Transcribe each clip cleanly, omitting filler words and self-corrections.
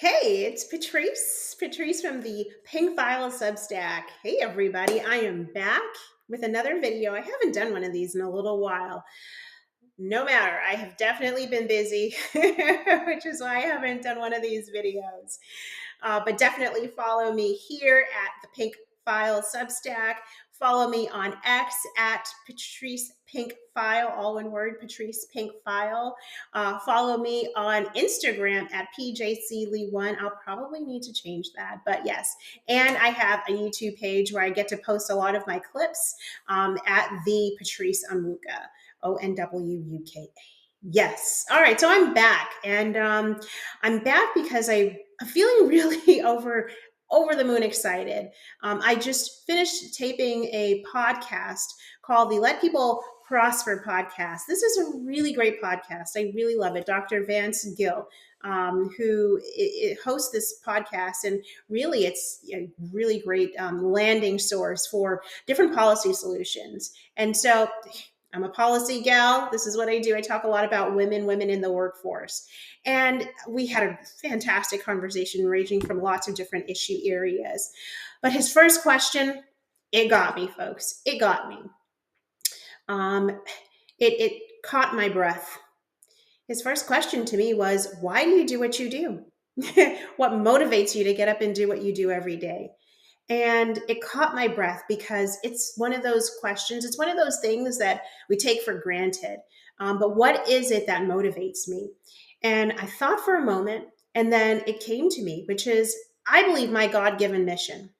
Hey, it's Patrice from the Pink File Substack. Hey, everybody, I am back with another video. I haven't done one of these in a little while. No matter, I have definitely been busy, which is why I haven't done one of these videos. But definitely follow me here at the Pink File Substack. Follow me on X at Patrice Pink File, all one word, Patrice Pink File. Follow me on Instagram at PJCLee1. I'll probably need to change that, but yes. And I have a YouTube page where I get to post a lot of my clips at the Patrice Onwuka, Onwuka. Yes. All right. So I'm back, and I'm back because I'm feeling really over the moon excited. I just finished taping a podcast called the Let People Prosper podcast. This is a really great podcast. I really love it. Dr. Vance Gill, who hosts this podcast, and really it's a really great landing source for different policy solutions. And so I'm a policy gal. This is what I do. I talk a lot about women in the workforce. And we had a fantastic conversation ranging from lots of different issue areas. But his first question, it got me, folks. It got me. Um, it caught my breath. His first question to me was, why do you do what you do? What motivates you to get up and do what you do every day? And it caught my breath because it's one of those questions, it's one of those things that we take for granted. But what is it that motivates me? And I thought for a moment, and then it came to me, which is I believe my God given mission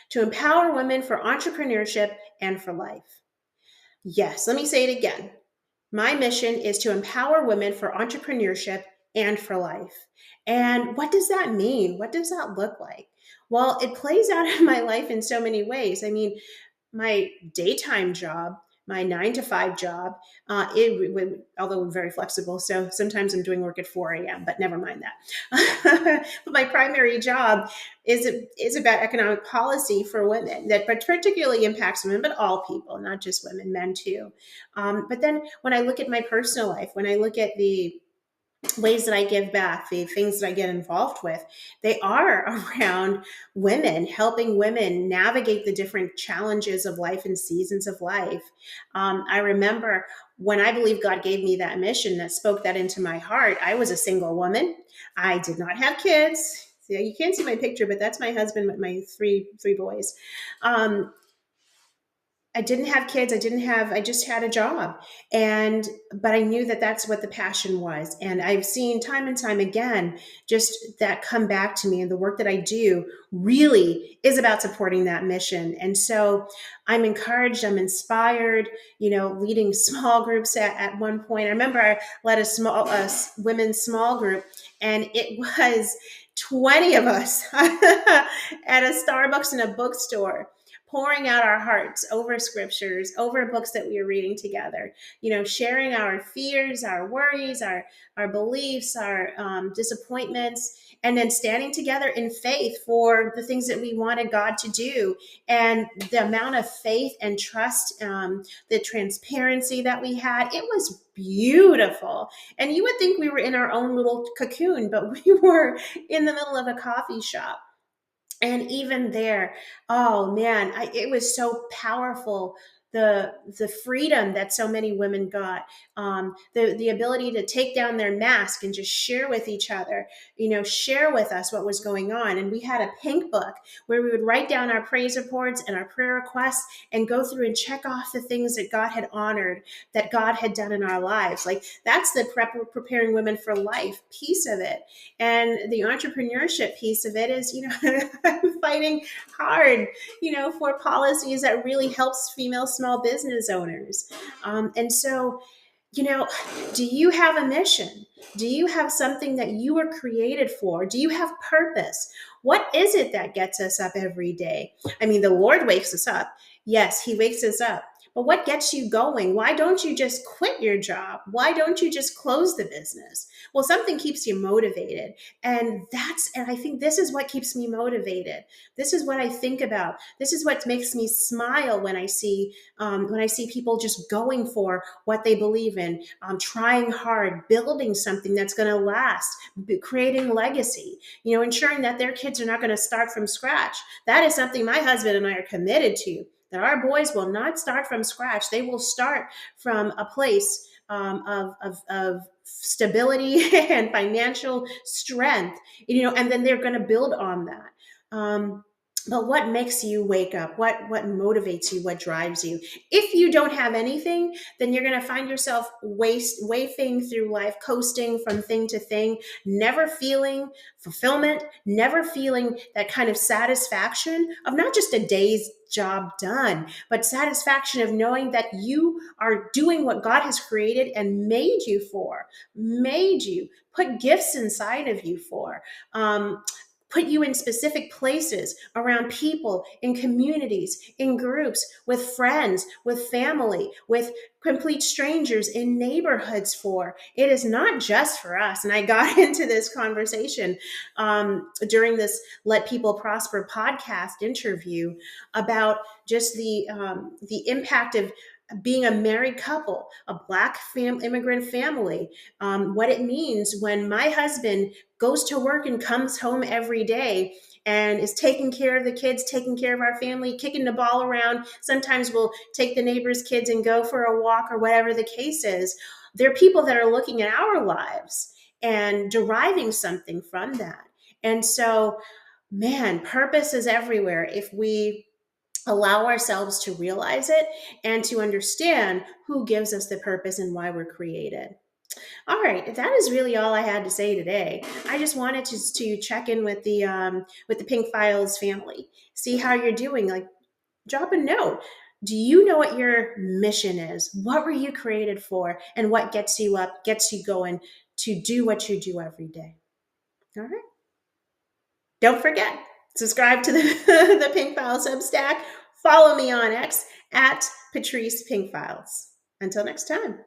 to empower women for entrepreneurship and for life. Yes, let me say it again. My mission is to empower women for entrepreneurship and for life. And what does that mean? What does that look like? Well, it plays out in my life in so many ways. I mean, my daytime job, my 9 to 5 job, although I'm very flexible, so sometimes I'm doing work at 4 a.m., but never mind that. But my primary job is about economic policy for women that particularly impacts women, but all people, not just women, men too. But then when I look at my personal life, when I look at the ways that I give back, the things that I get involved with, they are around women, helping women navigate the different challenges of life and seasons of life. I remember when I believe God gave me that mission, that spoke that into my heart. I was a single woman. I did not have kids. So you can't see my picture, but that's my husband with my three boys. I didn't have kids. I just had a job. But I knew that that's what the passion was. And I've seen time and time again, just that come back to me, and the work that I do really is about supporting that mission. And so I'm encouraged, I'm inspired, leading small groups at one point. I remember I led a women's small group, and it was 20 of us at a Starbucks in a bookstore, pouring out our hearts over scriptures, over books that we were reading together, sharing our fears, our worries, our beliefs, our disappointments, and then standing together in faith for the things that we wanted God to do. And the amount of faith and trust, the transparency that we had, it was beautiful. And you would think we were in our own little cocoon, but we were in the middle of a coffee shop. And even there, oh man, it was so powerful. The freedom that so many women got, the ability to take down their mask and just share with each other, share with us what was going on. And we had a pink book where we would write down our praise reports and our prayer requests and go through and check off the things that God had honored, that God had done in our lives. Like that's the preparing women for life piece of it. And the entrepreneurship piece of it is, I'm fighting hard, for policies that really helps female small business owners. And so, do you have a mission? Do you have something that you were created for? Do you have purpose? What is it that gets us up every day? I mean, the Lord wakes us up. Yes, he wakes us up. But what gets you going? Why don't you just quit your job? Why don't you just close the business? Well, something keeps you motivated. And I think this is what keeps me motivated. This is what I think about. This is what makes me smile when I see people just going for what they believe in, trying hard, building something that's going to last, creating legacy, ensuring that their kids are not going to start from scratch. That is something my husband and I are committed to, that our boys will not start from scratch. They will start from a place of stability and financial strength, and then they're going to build on that. But what makes you wake up? What motivates you? What drives you? If you don't have anything, then you're going to find yourself wafting through life, coasting from thing to thing, never feeling fulfillment, never feeling that kind of satisfaction of not just a day's job done, but satisfaction of knowing that you are doing what God has created and made you for, made you, put gifts inside of you for. Put you in specific places around people, in communities, in groups, with friends, with family, with complete strangers, in neighborhoods for. It is not just for us. And I got into this conversation during this Let People Prosper podcast interview about just the impact of being a married couple, a Black immigrant family, what it means when my husband goes to work and comes home every day and is taking care of the kids, taking care of our family, kicking the ball around. Sometimes we'll take the neighbors' kids and go for a walk or whatever the case is. There are people that are looking at our lives and deriving something from that. And so, man, purpose is everywhere if we allow ourselves to realize it and to understand who gives us the purpose and why we're created. All right, that is really all I had to say today. I just wanted to check in with the Pink Files family, see how you're doing. Like, drop a note. Do you know what your mission is? What were you created for? And what gets you up, gets you going to do what you do every day? All right. Don't forget, subscribe to the, the Pink Files Substack. Follow me on X at Patrice Pink Files. Until next time.